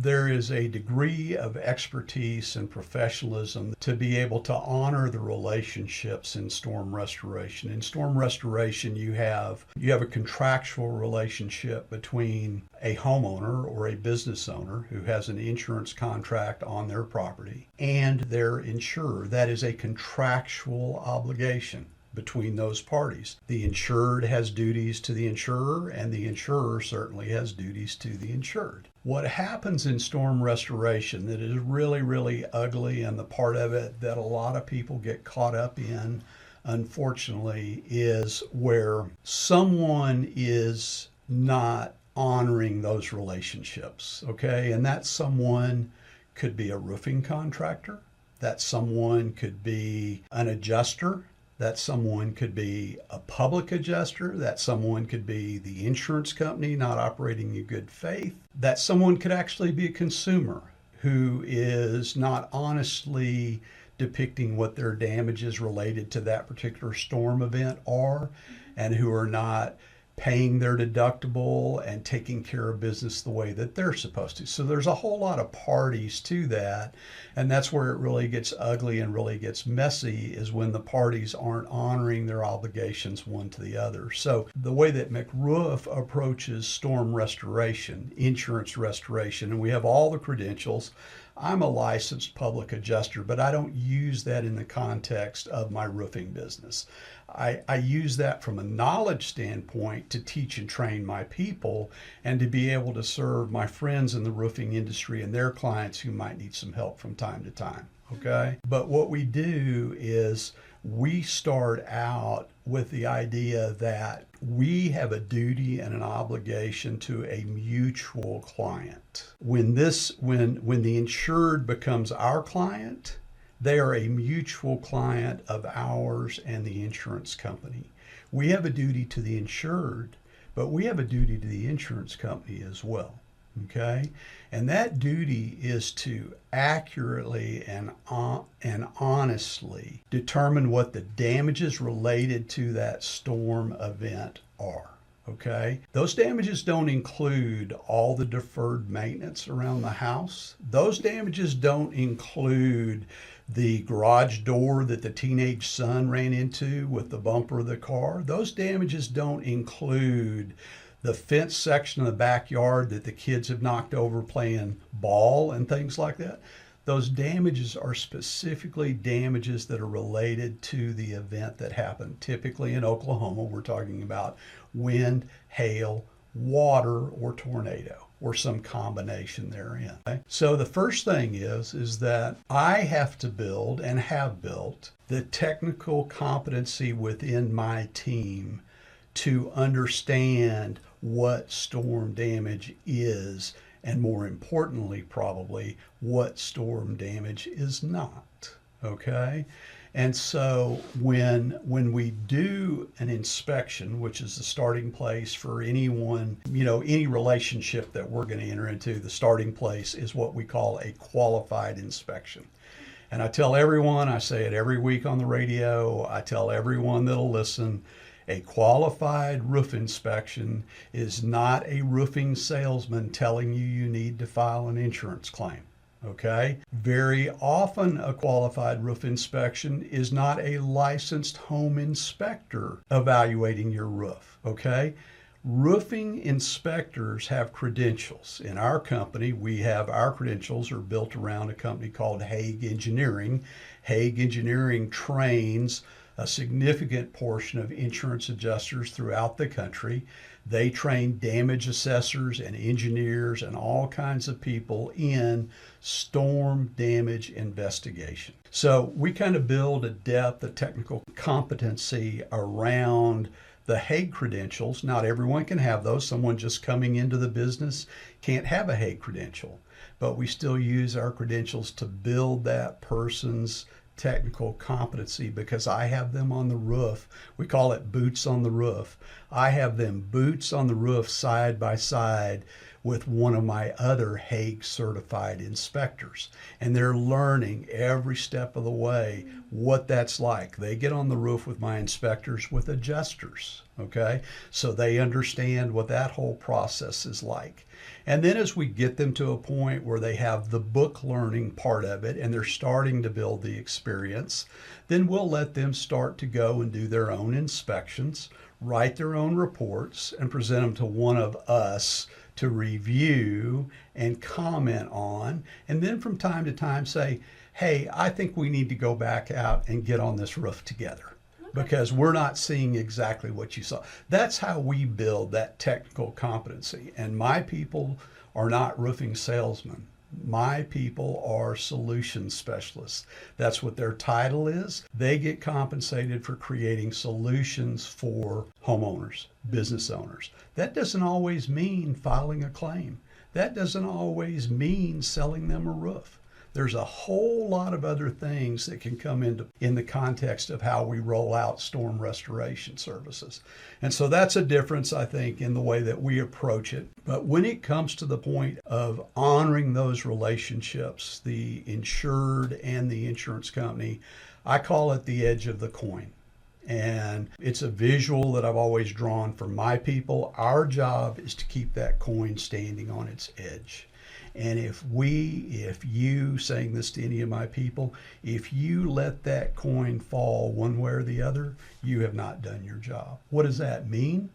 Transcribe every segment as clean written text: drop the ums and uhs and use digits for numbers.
there is a degree of expertise and professionalism to be able to honor the relationships in storm restoration. In storm restoration, you have a contractual relationship between a homeowner or a business owner who has an insurance contract on their property and their insurer. That is a contractual obligation between those parties. The insured has duties to the insurer, and the insurer certainly has duties to the insured. What happens in storm restoration that is really, really ugly, and the part of it that a lot of people get caught up in, unfortunately, is where someone is not honoring those relationships, okay? And that someone could be a roofing contractor, that someone could be an adjuster, that someone could be a public adjuster, that someone could be the insurance company not operating in good faith, that someone could actually be a consumer who is not honestly depicting what their damages related to that particular storm event are, and who are not paying their deductible and taking care of business the way that they're supposed to. So there's a whole lot of parties to that, and that's where it really gets ugly and really gets messy, is when the parties aren't honoring their obligations one to the other. So the way that McRoof approaches storm restoration, insurance restoration, and we have all the credentials. I'm a licensed public adjuster, but I don't use that in the context of my roofing business. I use that from a knowledge standpoint to teach and train my people and to be able to serve my friends in the roofing industry and their clients who might need some help from time to time, okay? But what we do is we start out with the idea that we have a duty and an obligation to a mutual client. When the insured becomes our client, they are a mutual client of ours and the insurance company. We have a duty to the insured, but we have a duty to the insurance company as well, okay? And that duty is to accurately and honestly determine what the damages related to that storm event are. Okay, those damages don't include all the deferred maintenance around the house. Those damages don't include the garage door that the teenage son ran into with the bumper of the car. Those damages don't include the fence section of the backyard that the kids have knocked over playing ball and things like that. Those damages are specifically damages that are related to the event that happened. Typically in Oklahoma, we're talking about wind, hail, water, or tornado, or some combination therein. Okay? So the first thing is that I have to build and have built the technical competency within my team to understand what storm damage is, and more importantly, probably, what storm damage is not, okay? And so when we do an inspection, which is the starting place for anyone, any relationship that we're going to enter into, the starting place is what we call a qualified inspection. And I tell everyone, I say it every week on the radio, I tell everyone that'll listen, a qualified roof inspection is not a roofing salesman telling you need to file an insurance claim, okay? Very often a qualified roof inspection is not a licensed home inspector evaluating your roof, okay? Roofing inspectors have credentials. In our company, our credentials are built around a company called Hague Engineering. Hague Engineering trains a significant portion of insurance adjusters throughout the country. They train damage assessors and engineers and all kinds of people in storm damage investigation. So we kind of build a depth of technical competency around the Hague credentials. Not everyone can have those. Someone just coming into the business can't have a Hague credential, but we still use our credentials to build that person's technical competency, because I have them on the roof. We call it boots on the roof. I have them boots on the roof side by side with one of my other Hague certified inspectors. And they're learning every step of the way what that's like. They get on the roof with my inspectors with adjusters, okay? So they understand what that whole process is like. And then as we get them to a point where they have the book learning part of it and they're starting to build the experience, then we'll let them start to go and do their own inspections, write their own reports, and present them to one of us to review and comment on. And then from time to time say, hey, I think we need to go back out and get on this roof together, because we're not seeing exactly what you saw. That's how we build that technical competency. And my people are not roofing salesmen. My people are solution specialists. That's what their title is. They get compensated for creating solutions for homeowners, business owners. That doesn't always mean filing a claim. That doesn't always mean selling them a roof. There's a whole lot of other things that can come in the context of how we roll out storm restoration services. And so that's a difference, I think, in the way that we approach it. But when it comes to the point of honoring those relationships, the insured and the insurance company, I call it the edge of the coin. And it's a visual that I've always drawn for my people. Our job is to keep that coin standing on its edge. And if you, saying this to any of my people, if you let that coin fall one way or the other, you have not done your job. What does that mean?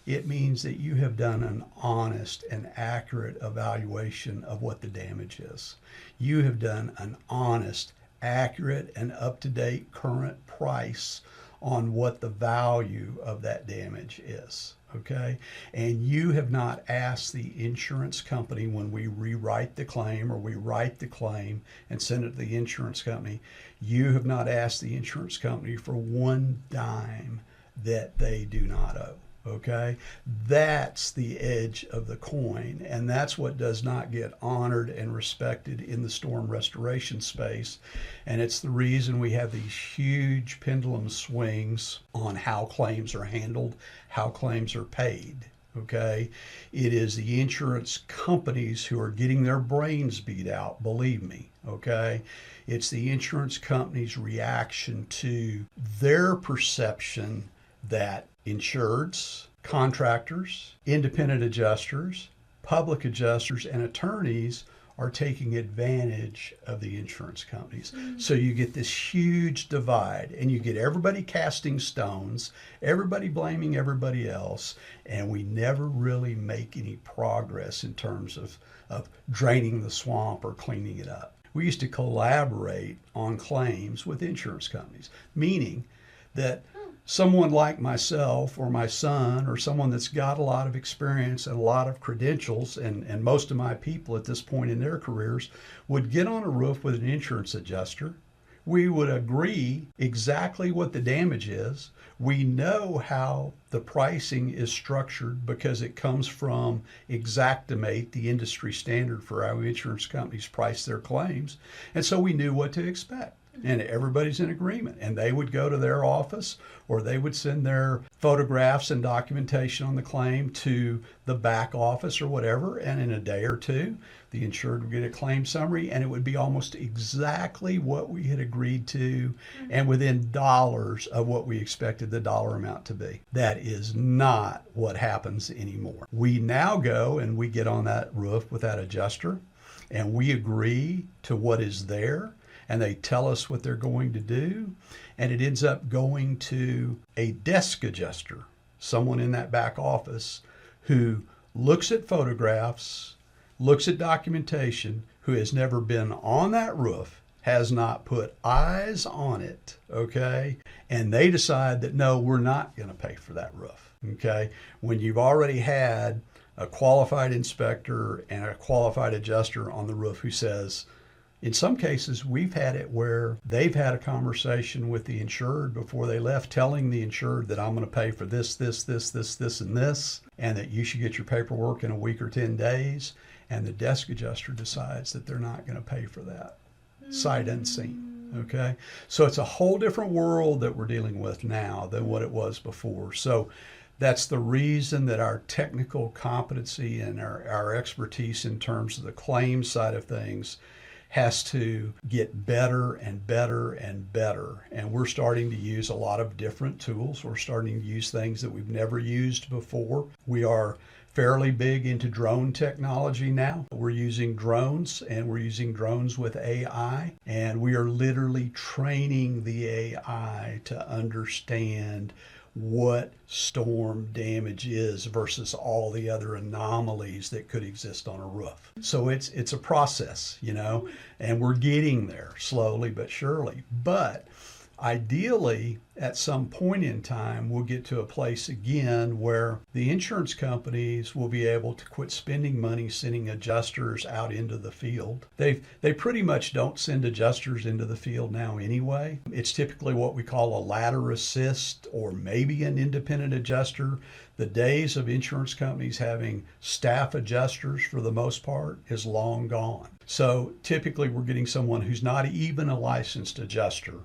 It means that you have done an honest and accurate evaluation of what the damage is. You have done an honest, accurate, and up-to-date current price on what the value of that damage is. Okay, and you have not asked the insurance company when we rewrite the claim or we write the claim and send it to the insurance company, you have not asked the insurance company for one dime that they do not owe. Okay, that's the edge of the coin, and that's what does not get honored and respected in the storm restoration space. And it's the reason we have these huge pendulum swings on how claims are handled, how claims are paid. Okay, it is the insurance companies who are getting their brains beat out, believe me. Okay, it's the insurance companies' reaction to their perception that insureds, contractors, independent adjusters, public adjusters, and attorneys are taking advantage of the insurance companies. So you get this huge divide, and you get everybody casting stones, everybody blaming everybody else, and we never really make any progress in terms of draining the swamp or cleaning it up. We used to collaborate on claims with insurance companies, meaning that someone like myself or my son or someone that's got a lot of experience and a lot of credentials, and most of my people at this point in their careers would get on a roof with an insurance adjuster. We would agree exactly what the damage is. We know how the pricing is structured because it comes from Xactimate, the industry standard for how insurance companies price their claims. And so we knew what to expect. And everybody's in agreement, and they would go to their office or they would send their photographs and documentation on the claim to the back office or whatever, and in a day or two the insured would get a claim summary, and it would be almost exactly what we had agreed to and within dollars of what we expected the dollar amount to be. That is not what happens anymore. We now go and we get on that roof with that adjuster and we agree to what is there, and they tell us what they're going to do, and it ends up going to a desk adjuster, someone in that back office who looks at photographs, looks at documentation, who has never been on that roof, has not put eyes on it, okay? And they decide that, no, we're not going to pay for that roof, okay? When you've already had a qualified inspector and a qualified adjuster on the roof who says, in some cases, we've had it where they've had a conversation with the insured before they left, telling the insured that I'm going to pay for this, and this, and that you should get your paperwork in a week or 10 days. And the desk adjuster decides that they're not going to pay for that, sight unseen. Okay, so it's a whole different world that we're dealing with now than what it was before. So That's the reason that our technical competency and our expertise in terms of the claims side of things has to get better and better and better. And we're starting to use a lot of different tools. We're starting to use things that we've never used before. We are fairly big into drone technology now. We're using drones, and we're using drones with AI, and we are literally training the AI to understand what storm damage is versus all the other anomalies that could exist on a roof. So it's a process, and we're getting there slowly but surely. But ideally, at some point in time, we'll get to a place again where the insurance companies will be able to quit spending money sending adjusters out into the field. They pretty much don't send adjusters into the field now anyway. It's typically what we call a ladder assist or maybe an independent adjuster. The days of insurance companies having staff adjusters for the most part is long gone. So typically we're getting someone who's not even a licensed adjuster,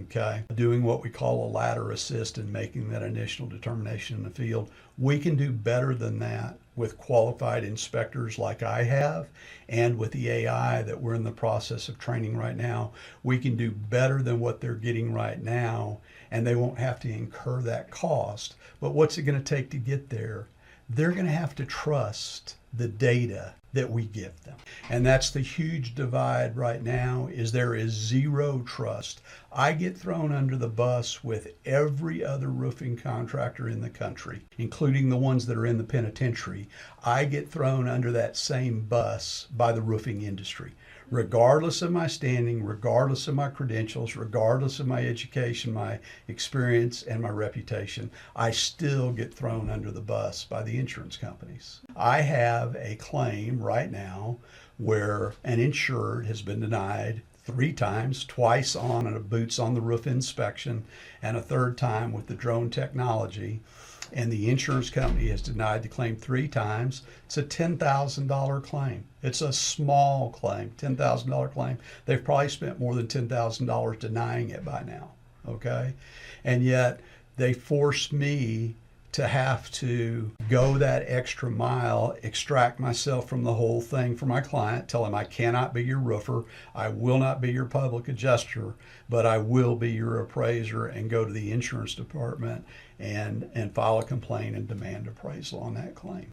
okay, doing what we call a ladder assist and making that initial determination in the field. We can do better than that with qualified inspectors like I have, and with the AI that we're in the process of training right now. We can do better than what they're getting right now, and they won't have to incur that cost. But what's it going to take to get there? They're going to have to trust the data that we give them. And that's the huge divide right now, is there is zero trust. I get thrown under the bus with every other roofing contractor in the country, including the ones that are in the penitentiary. I get thrown under that same bus by the roofing industry. Regardless of my standing, regardless of my credentials, regardless of my education, my experience, and my reputation, I still get thrown under the bus by the insurance companies. I have a claim right now where an insured has been denied 3 times, twice on a boots on the roof inspection, and a third time with the drone technology. And the insurance company has denied the claim 3 times. It's a $10,000 claim. It's a small claim, $10,000 claim. They've probably spent more than $10,000 denying it by now, okay? And yet they force me to have to go that extra mile, extract myself from the whole thing for my client, tell him I cannot be your roofer, I will not be your public adjuster, but I will be your appraiser, and go to the insurance department and file a complaint and demand appraisal on that claim.